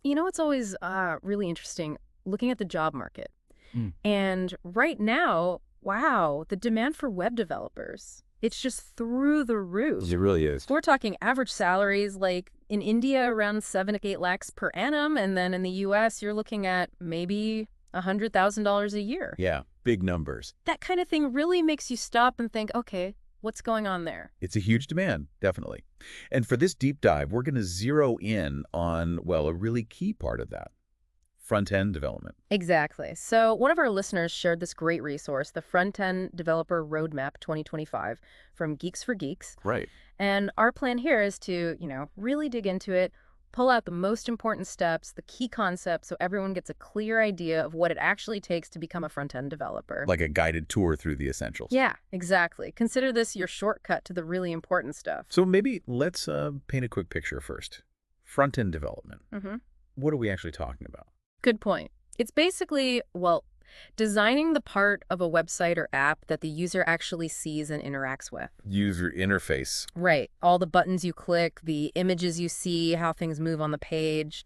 You know, it's always really interesting looking at the job market. Mm. And right now, wow, the demand for web developers, it's just through the roof. It really is. We're talking average salaries like in India around 7 to 8 lakhs per annum, and then in the US you're looking at maybe $100,000 a year. Yeah, big numbers. That kind of thing really makes you stop and think, okay, what's going on there? It's a huge demand, definitely. And for this deep dive, we're going to zero in on, well, a really key part of that, front-end development. Exactly. So one of our listeners shared this great resource, the Frontend Developer Roadmap 2025 from Geeks4Geeks. Right. And our plan here is to, really dig into it, pull out the most important steps, the key concepts, so everyone gets a clear idea of what it actually takes to become a front-end developer. Like a guided tour through the essentials. Yeah, exactly. Consider this your shortcut to the really important stuff. So maybe let's paint a quick picture first. Front-end development. What are we actually talking about? Good point. It's basically, well, designing the part of a website or app that the user actually sees and interacts with. User interface. Right. All the buttons you click, the images you see, how things move on the page,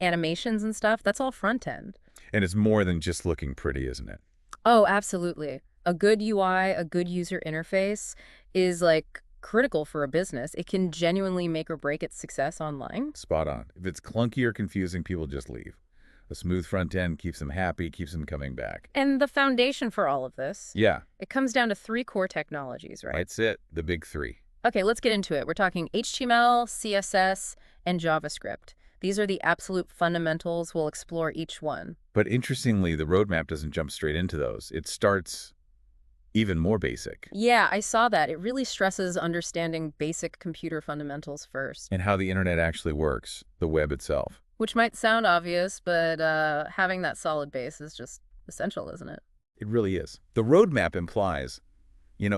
animations and stuff, that's all front end. And it's more than just looking pretty, isn't it? Oh, absolutely. A good UI, a good user interface is like critical for a business. It can genuinely make or break its success online. Spot on. If it's clunky or confusing, people just leave. A smooth front end keeps them happy, keeps them coming back. And the foundation for all of this, Yeah, it comes down to 3 core technologies, right? that's it. The big three. Okay, let's get into it. We're talking HTML, CSS, and JavaScript. These are the absolute fundamentals. We'll explore each one. But interestingly, the roadmap doesn't jump straight into those. It starts even more basic. Yeah, I saw that. It really stresses understanding basic computer fundamentals first. And how the internet actually works, the web itself. Which might sound obvious, but having that solid base is just essential, isn't it? It really is. The roadmap implies,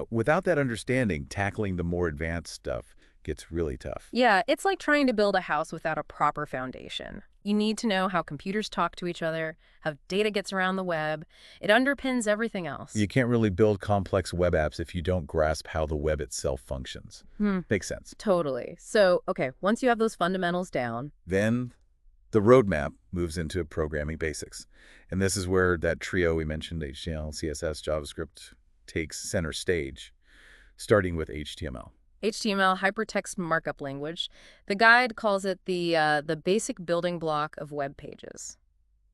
without that understanding, tackling the more advanced stuff gets really tough. Yeah, it's like trying to build a house without a proper foundation. You need to know how computers talk to each other, how data gets around the web. It underpins everything else. You can't really build complex web apps if you don't grasp how the web itself functions. Makes sense. Totally. So, okay, once you have those fundamentals down, Then the roadmap moves into programming basics. And this is where that trio we mentioned, HTML, CSS, JavaScript, takes center stage, starting with HTML. HTML, hypertext markup language. The guide calls it the basic building block of web pages.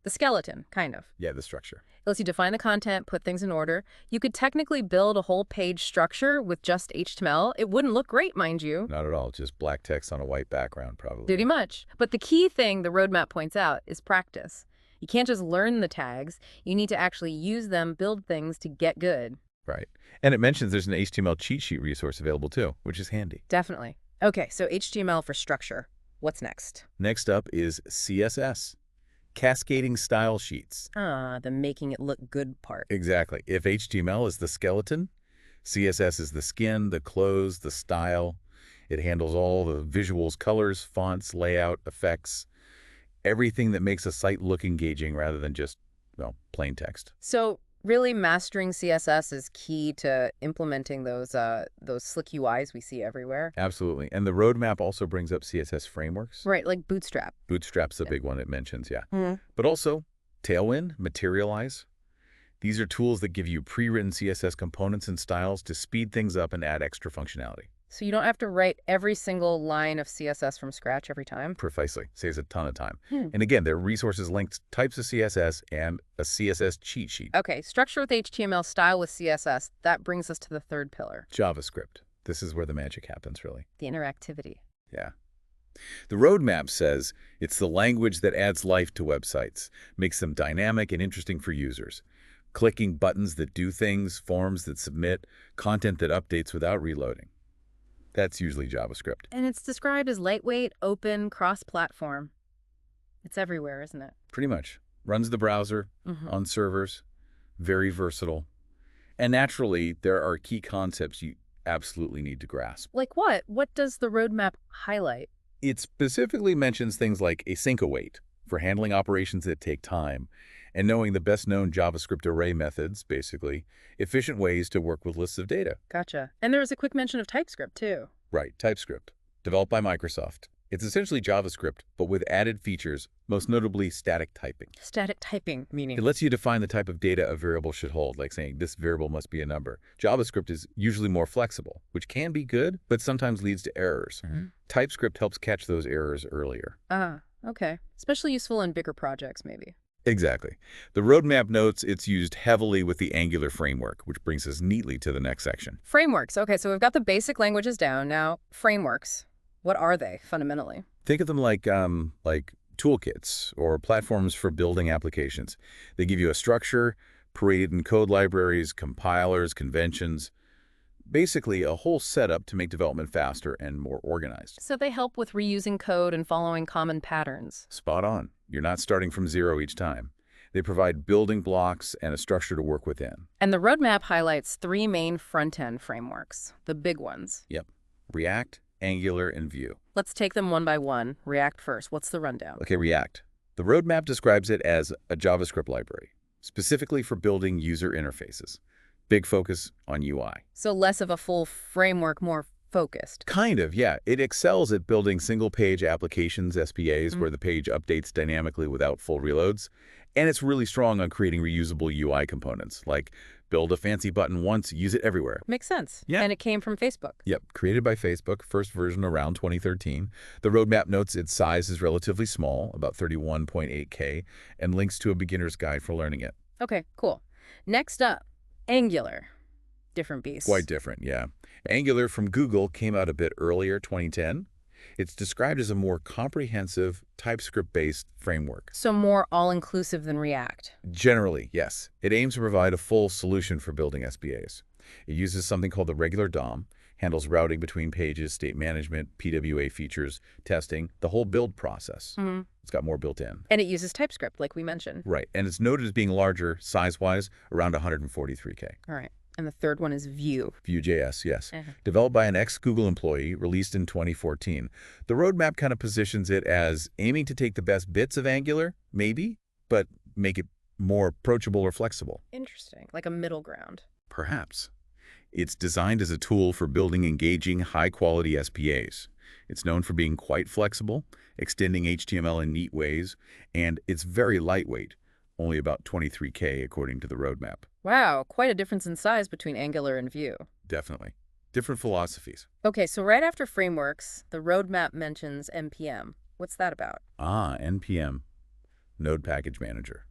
The skeleton, kind of. Yeah, the structure. It lets you define the content, put things in order. You could technically build a whole page structure with just HTML. It wouldn't look great, mind you. Not at all. Just black text on a white background, probably. Pretty much. But the key thing the roadmap points out is practice. You can't just learn the tags. You need to actually use them, build things to get good. Right. And it mentions there's an HTML cheat sheet resource available too, which is handy. Definitely. Okay, so HTML for structure. What's next? Next up is CSS, cascading style sheets. The making it look good part. Exactly. If HTML is the skeleton, CSS is the skin, the clothes, the style. It handles all the visuals, colors, fonts, layout, effects, everything that makes a site look engaging rather than just, plain text. So really mastering CSS is key to implementing those slick UIs we see everywhere. Absolutely. And the roadmap also brings up CSS frameworks. Right, like Bootstrap. Bootstrap's a Yeah. big one it mentions, yeah. But also Tailwind, Materialize. These are tools that give you pre-written CSS components and styles to speed things up and add extra functionality. So you don't have to write every single line of CSS from scratch every time. Precisely. Saves a ton of time. And again, there are resources linked to types of CSS and a CSS cheat sheet. Okay, structure with HTML, style with CSS. That brings us to the third pillar, JavaScript. This is where the magic happens, really. the interactivity. Yeah. The roadmap says it's the language that adds life to websites, makes them dynamic and interesting for users. Clicking buttons that do things, forms that submit, content that updates without reloading. That's usually JavaScript. And it's described as lightweight, open, cross-platform. It's everywhere, isn't it? Pretty much. Runs the browser, on servers, very versatile. And naturally, there are key concepts you absolutely need to grasp. Like what? What does the roadmap highlight? It specifically mentions things like async await for handling operations that take time, and knowing the best-known JavaScript array methods, basically, efficient ways to work with lists of data. Gotcha. And there was a quick mention of TypeScript, too. Right, TypeScript, developed by Microsoft. It's essentially JavaScript, but with added features, most notably static typing. Static typing, It meaning? lets you define the type of data a variable should hold, like saying this variable must be a number. JavaScript is usually more flexible, which can be good, but sometimes leads to errors. TypeScript helps catch those errors earlier. Ah, okay. Especially useful in bigger projects, maybe. Exactly. The roadmap notes it's used heavily with the Angular framework, which brings us neatly to the next section. Frameworks. Okay, so we've got the basic languages down. Now, frameworks. What are they, fundamentally? Think of them like toolkits or platforms for building applications. They give you a structure, paraded in code libraries, compilers, conventions, basically a whole setup to make development faster and more organized. So they help with reusing code and following common patterns. Spot on. You're not starting from zero each time. They provide building blocks and a structure to work within. And the roadmap highlights three main front-end frameworks, the big ones. Yep. React, Angular, and Vue. Let's take them one by one. React first. What's the rundown? Okay, React. The roadmap describes it as a JavaScript library, specifically for building user interfaces. Big focus on UI. So less of a full framework, more focused. Kind of, yeah. It excels at building single-page applications, SPAs, where the page updates dynamically without full reloads. And it's really strong on creating reusable UI components, like build a fancy button once, use it everywhere. Makes sense. Yeah. And it came from Facebook. Yep, created by Facebook, first version around 2013. The roadmap notes its size is relatively small, about 31.8K, and links to a beginner's guide for learning it. Okay, cool. Next up, Angular. Different beast. Quite different, yeah. Angular from Google came out a bit earlier, 2010. It's described as a more comprehensive TypeScript-based framework. So more all-inclusive than React. Generally, yes. It aims to provide a full solution for building SPAs. It uses something called the regular DOM, handles routing between pages, state management, PWA features, testing, the whole build process. It's got more built in. And it uses TypeScript, like we mentioned. Right, and it's noted as being larger, size-wise, around 143K. All right. And the third one is Vue. Vue.js, yes. Developed by an ex-Google employee, released in 2014. The roadmap kind of positions it as aiming to take the best bits of Angular, maybe, but make it more approachable or flexible. Interesting. Like a middle ground. Perhaps. It's designed as a tool for building engaging, high-quality SPAs. It's known for being quite flexible, extending HTML in neat ways, and it's very lightweight, only about 23K according to the roadmap. Wow, quite a difference in size between Angular and Vue. Definitely. Different philosophies. Okay, so right after frameworks, the roadmap mentions NPM. What's that about? NPM, Node Package Manager.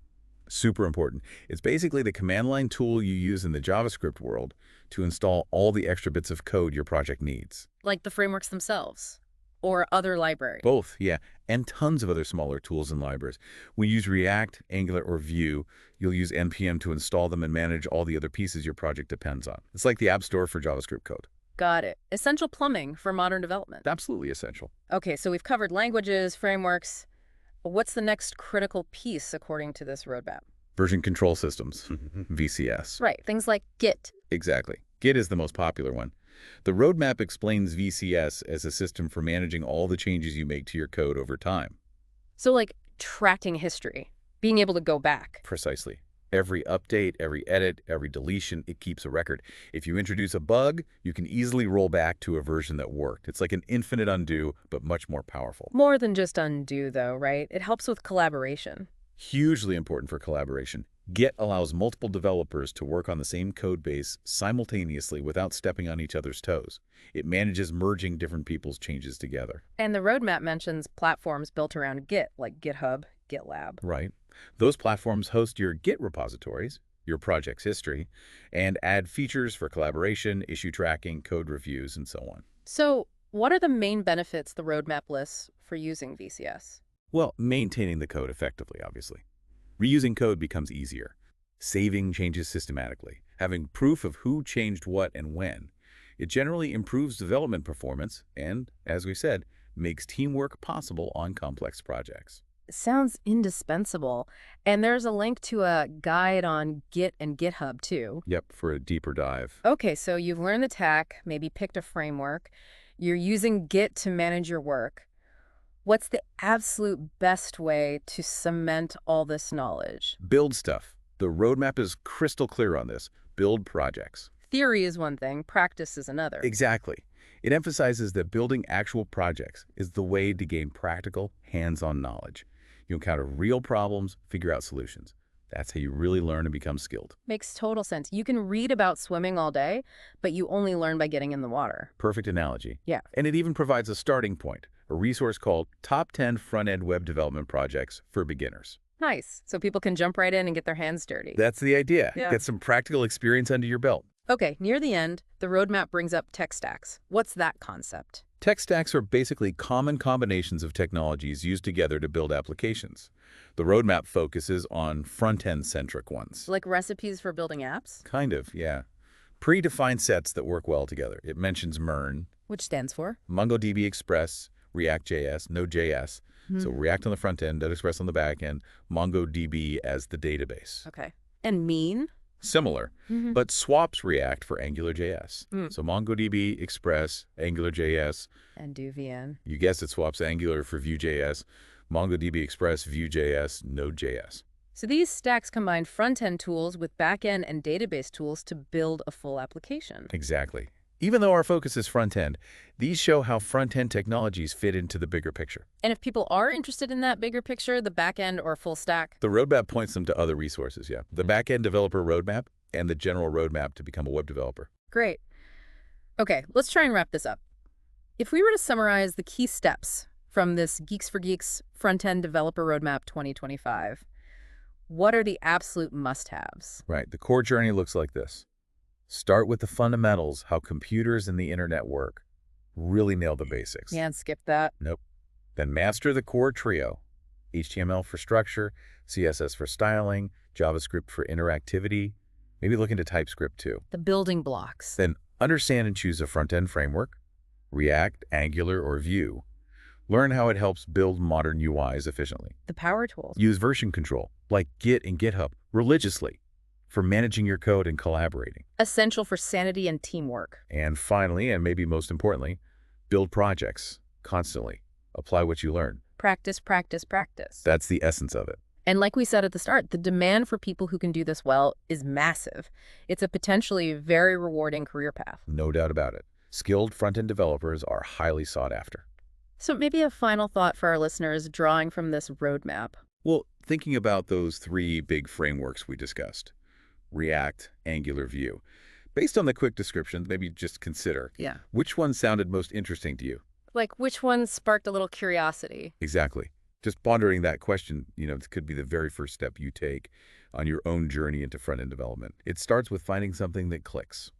Super important. It's basically the command line tool you use in the JavaScript world to install all the extra bits of code your project needs. Like the frameworks themselves? Or other libraries? Both, yeah, and tons of other smaller tools and libraries. When you use React, Angular, or Vue, you'll use NPM to install them and manage all the other pieces your project depends on. It's like the App Store for JavaScript code. Got it. Essential plumbing for modern development. Absolutely essential. Okay, so we've covered languages, frameworks. What's the next critical piece according to this roadmap? Version control systems, VCS. Right, things like Git. Exactly. Git is the most popular one. The roadmap explains VCS as a system for managing all the changes you make to your code over time. So like tracking history, being able to go back. Precisely. Every update, every edit, every deletion, it keeps a record. If you introduce a bug, you can easily roll back to a version that worked. It's like an infinite undo, but much more powerful. More than just undo, though, right? It helps with collaboration. Hugely important for collaboration. Git allows multiple developers to work on the same code base simultaneously without stepping on each other's toes. It manages merging different people's changes together. And the roadmap mentions platforms built around Git, like GitHub, GitLab. Right. Those platforms host your Git repositories, your project's history, and add features for collaboration, issue tracking, code reviews, and so on. So what are the main benefits the roadmap lists for using VCS? Well, maintaining the code effectively, obviously. Reusing code becomes easier. Saving changes systematically. Having proof of who changed what and when. It generally improves development performance and, as we said, makes teamwork possible on complex projects. Sounds indispensable. And there's a link to a guide on Git and GitHub, too. Yep, for a deeper dive. Okay, so you've learned the tech, maybe picked a framework. You're using Git to manage your work. What's the absolute best way to cement all this knowledge? Build stuff. The roadmap is crystal clear on this. Build projects. Theory is one thing, practice is another. Exactly. It emphasizes that building actual projects is the way to gain practical, hands-on knowledge. You encounter real problems, figure out solutions. That's how you really learn and become skilled. Makes total sense. You can read about swimming all day, but you only learn by getting in the water. Perfect analogy. Yeah. And it even provides a starting point, a resource called Top 10 Front-End Web Development Projects for Beginners. Nice. So people can jump right in and get their hands dirty. That's the idea. Yeah. Get some practical experience under your belt. Okay, near the end, the roadmap brings up tech stacks. What's that concept? Tech stacks are basically common combinations of technologies used together to build applications. The roadmap focuses on front-end-centric ones. Like recipes for building apps? Kind of, yeah. Predefined sets that work well together. It mentions MERN, Which stands for? MongoDB Express, React.js, Node.js. So React on the front end, Express on the back end, MongoDB as the database. Okay. And mean? Similar, but swaps React for AngularJS. Mm. So MongoDB, Express, AngularJS. And do VN. You guessed it, swaps Angular for Vue.js, MongoDB Express, Vue.js, Node.js. So these stacks combine front-end tools with back-end and database tools to build a full application. Exactly. Even though our focus is front-end, these show how front-end technologies fit into the bigger picture. And if people are interested in that bigger picture, the back-end or full stack? The roadmap points them to other resources, yeah. The back-end developer roadmap and the general roadmap to become a web developer. Great. Okay, let's try and wrap this up. If we were to summarize the key steps from this Geeks for Geeks Front-End Developer Roadmap 2025, what are the absolute must-haves? Right. The core journey looks like this. Start with the fundamentals, how computers and the internet work. Really nail the basics. Can't skip that. Nope. Then master the core trio. HTML for structure, CSS for styling, JavaScript for interactivity. Maybe look into TypeScript too. The building blocks. Then understand and choose a front-end framework, React, Angular, or Vue. Learn how it helps build modern UIs efficiently. The power tools. Use version control, like Git and GitHub, religiously for managing your code and collaborating. Essential for sanity and teamwork. And finally, and maybe most importantly, build projects constantly. Apply what you learn. Practice, practice, practice. That's the essence of it. And like we said at the start, the demand for people who can do this well is massive. It's a potentially very rewarding career path. No doubt about it. Skilled front-end developers are highly sought after. So maybe a final thought for our listeners drawing from this roadmap. Well, thinking about those three big frameworks we discussed, React, Angular, Vue. Based on the quick description, maybe just consider, which one sounded most interesting to you? Like, which one sparked a little curiosity? Exactly. Just pondering that question, it could be the very first step you take on your own journey into front-end development. It starts with finding something that clicks.